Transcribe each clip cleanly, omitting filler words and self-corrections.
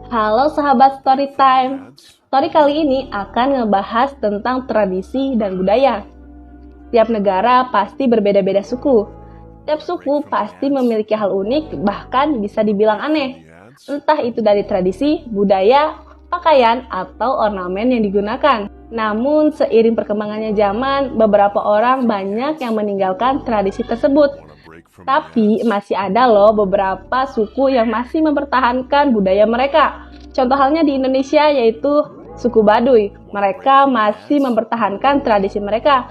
Halo sahabat Storytime. Story kali ini akan ngebahas tentang tradisi dan budaya. Tiap negara pasti berbeda-beda suku. Tiap suku pasti memiliki hal unik, bahkan bisa dibilang aneh. Entah itu dari tradisi, budaya, pakaian, atau ornamen yang digunakan. Namun, seiring perkembangannya zaman, beberapa orang banyak yang meninggalkan tradisi tersebut. Tapi masih ada loh beberapa suku yang masih mempertahankan budaya mereka. Contoh halnya di Indonesia yaitu suku Baduy. Mereka masih mempertahankan tradisi mereka.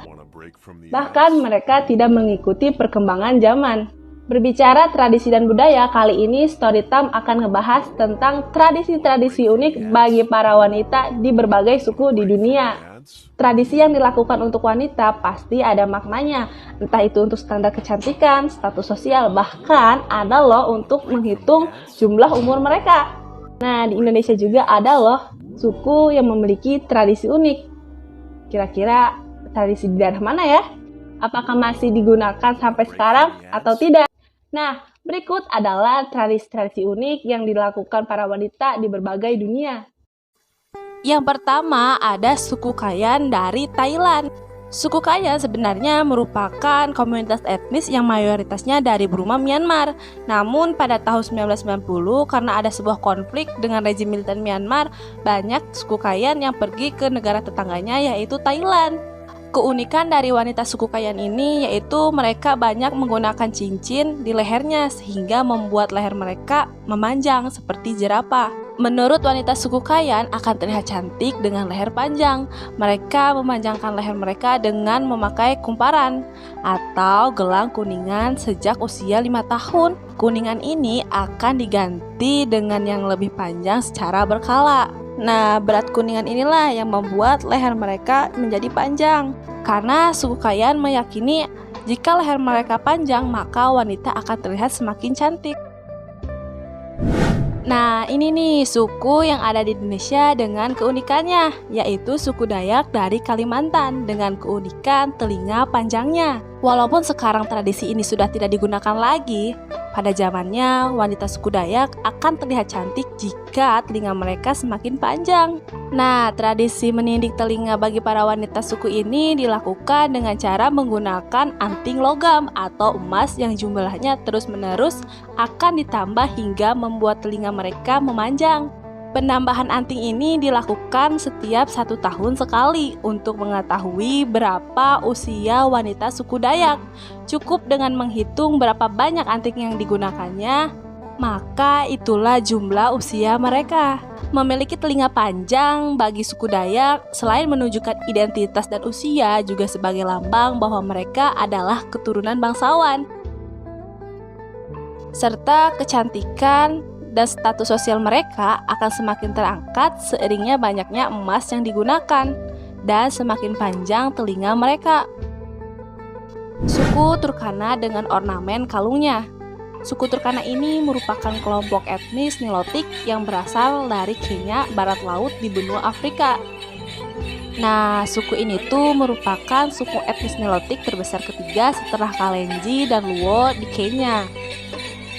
Bahkan mereka tidak mengikuti perkembangan zaman. Berbicara tradisi dan budaya, kali ini Storytime akan ngebahas tentang tradisi-tradisi unik bagi para wanita di berbagai suku di dunia. Tradisi yang dilakukan untuk wanita pasti ada maknanya, entah itu untuk standar kecantikan, status sosial, bahkan ada loh untuk menghitung jumlah umur mereka. Nah, di Indonesia juga ada loh suku yang memiliki tradisi unik. Kira-kira tradisi di daerah mana ya? Apakah masih digunakan sampai sekarang atau tidak? Nah, berikut adalah tradisi-tradisi unik yang dilakukan para wanita di berbagai dunia. Yang pertama ada suku Kayan dari Thailand. Suku Kayan sebenarnya merupakan komunitas etnis yang mayoritasnya dari Burma, Myanmar. Namun pada tahun 1990 karena ada sebuah konflik dengan rezim militer Myanmar, banyak suku Kayan yang pergi ke negara tetangganya yaitu Thailand. Keunikan dari wanita suku Kayan ini yaitu mereka banyak menggunakan cincin di lehernya sehingga membuat leher mereka memanjang seperti jerapah. Menurut wanita suku Kayan akan terlihat cantik dengan leher panjang. Mereka memanjangkan leher mereka dengan memakai kumparan atau gelang kuningan sejak usia 5 tahun. Kuningan ini akan diganti dengan yang lebih panjang secara berkala. Nah, berat kuningan inilah yang membuat leher mereka menjadi panjang. Karena suku Kayan meyakini jika leher mereka panjang, maka wanita akan terlihat semakin cantik. Nah, ini nih suku yang ada di Indonesia dengan keunikannya, yaitu suku Dayak dari Kalimantan dengan keunikan telinga panjangnya. Walaupun sekarang tradisi ini sudah tidak digunakan lagi, pada zamannya wanita suku Dayak akan terlihat cantik jika telinga mereka semakin panjang. Nah, tradisi menindik telinga bagi para wanita suku ini dilakukan dengan cara menggunakan anting logam atau emas yang jumlahnya terus-menerus akan ditambah hingga membuat telinga mereka memanjang. Penambahan anting ini dilakukan setiap 1 tahun sekali untuk mengetahui berapa usia wanita suku Dayak. Cukup dengan menghitung berapa banyak anting yang digunakannya, maka itulah jumlah usia mereka. Memiliki telinga panjang bagi suku Dayak selain menunjukkan identitas dan usia, juga sebagai lambang bahwa mereka adalah keturunan bangsawan. Serta kecantikan dan status sosial mereka akan semakin terangkat seiringnya banyaknya emas yang digunakan dan semakin panjang telinga mereka. Suku Turkana dengan ornamen kalungnya. Suku Turkana ini merupakan kelompok etnis Nilotik yang berasal dari Kenya, barat laut di benua Afrika. Nah, suku ini tuh merupakan suku etnis Nilotik terbesar ketiga setelah Kalenjin dan Luo di Kenya.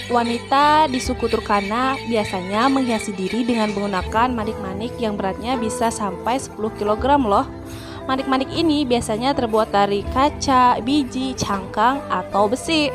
Wanita di suku Turkana biasanya menghiasi diri dengan menggunakan manik-manik yang beratnya bisa sampai 10 kg loh. Manik-manik ini biasanya terbuat dari kaca, biji, cangkang, atau besi.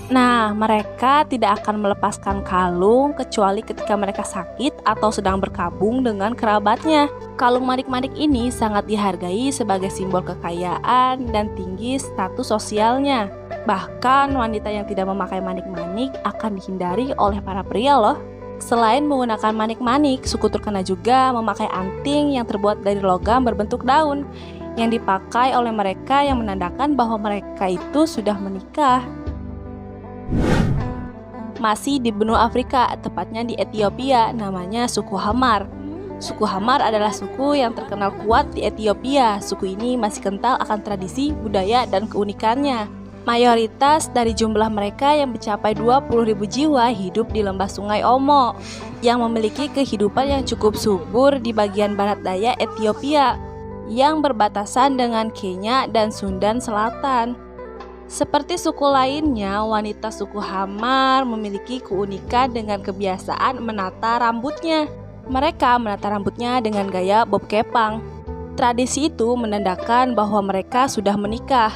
Nah, mereka tidak akan melepaskan kalung kecuali ketika mereka sakit atau sedang berkabung dengan kerabatnya. Kalung manik-manik ini sangat dihargai sebagai simbol kekayaan dan tinggi status sosialnya. Bahkan wanita yang tidak memakai manik-manik akan dihindari oleh para pria loh. Selain menggunakan manik-manik, suku Turkana juga memakai anting yang terbuat dari logam berbentuk daun yang dipakai oleh mereka yang menandakan bahwa mereka itu sudah menikah. Masih di benua Afrika, tepatnya di Ethiopia, namanya suku Hamar. Suku Hamar adalah suku yang terkenal kuat di Ethiopia. Suku ini masih kental akan tradisi, budaya, dan keunikannya. Mayoritas dari jumlah mereka yang mencapai 20.000 jiwa hidup di lembah Sungai Omo yang memiliki kehidupan yang cukup subur di bagian barat daya Ethiopia yang berbatasan dengan Kenya dan Sudan Selatan. Seperti suku lainnya, wanita suku Hamar memiliki keunikan dengan kebiasaan menata rambutnya. Mereka menata rambutnya dengan gaya bob kepang. Tradisi itu menandakan bahwa mereka sudah menikah.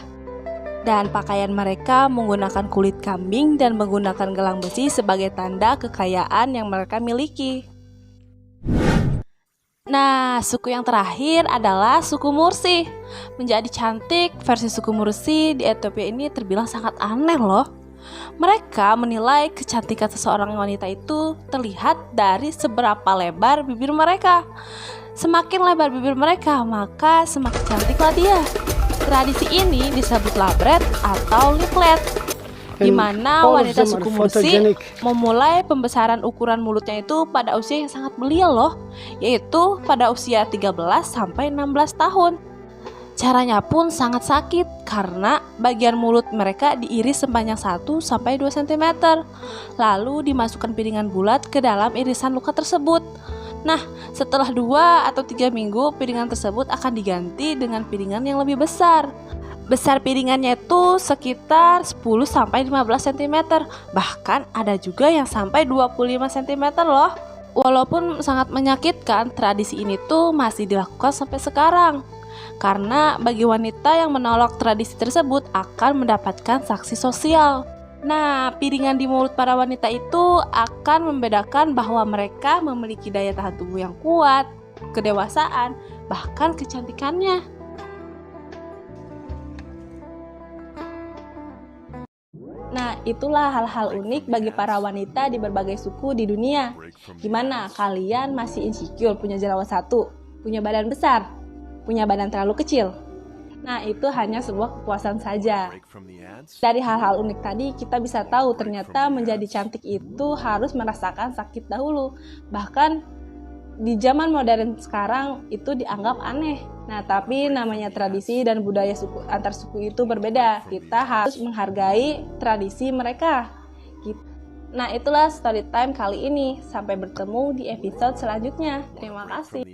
Dan pakaian mereka menggunakan kulit kambing dan menggunakan gelang besi sebagai tanda kekayaan yang mereka miliki. Nah, suku yang terakhir adalah suku Mursi. Menjadi cantik, versi suku Mursi di Ethiopia ini terbilang sangat aneh loh. Mereka menilai kecantikan seseorang wanita itu terlihat dari seberapa lebar bibir mereka. Semakin lebar bibir mereka, maka semakin cantiklah dia. Tradisi ini disebut labret atau liplet, di mana wanita suku Mursi memulai pembesaran ukuran mulutnya itu pada usia yang sangat belia loh, yaitu pada usia 13 sampai 16 tahun. Caranya pun sangat sakit karena bagian mulut mereka diiris sepanjang 1 sampai 2 cm, lalu dimasukkan piringan bulat ke dalam irisan luka tersebut. Nah, setelah 2 atau 3 minggu, piringan tersebut akan diganti dengan piringan yang lebih besar. Besar piringannya itu sekitar 10-15 cm, bahkan ada juga yang sampai 25 cm loh. Walaupun sangat menyakitkan, tradisi ini tuh masih dilakukan sampai sekarang. Karena bagi wanita yang menolak tradisi tersebut akan mendapatkan sanksi sosial. Nah, piringan di mulut para wanita itu akan membedakan bahwa mereka memiliki daya tahan tubuh yang kuat, kedewasaan, bahkan kecantikannya. Nah, itulah hal-hal unik bagi para wanita di berbagai suku di dunia. Gimana, kalian masih insecure punya jerawat 1, punya badan besar, punya badan terlalu kecil? Nah, itu hanya sebuah kepuasan saja. Dari hal-hal unik tadi, kita bisa tahu ternyata menjadi cantik itu harus merasakan sakit dahulu. Bahkan di zaman modern sekarang itu dianggap aneh. Nah, tapi namanya tradisi dan budaya antar suku itu berbeda. Kita harus menghargai tradisi mereka. Nah, itulah story time kali ini. Sampai bertemu di episode selanjutnya. Terima kasih.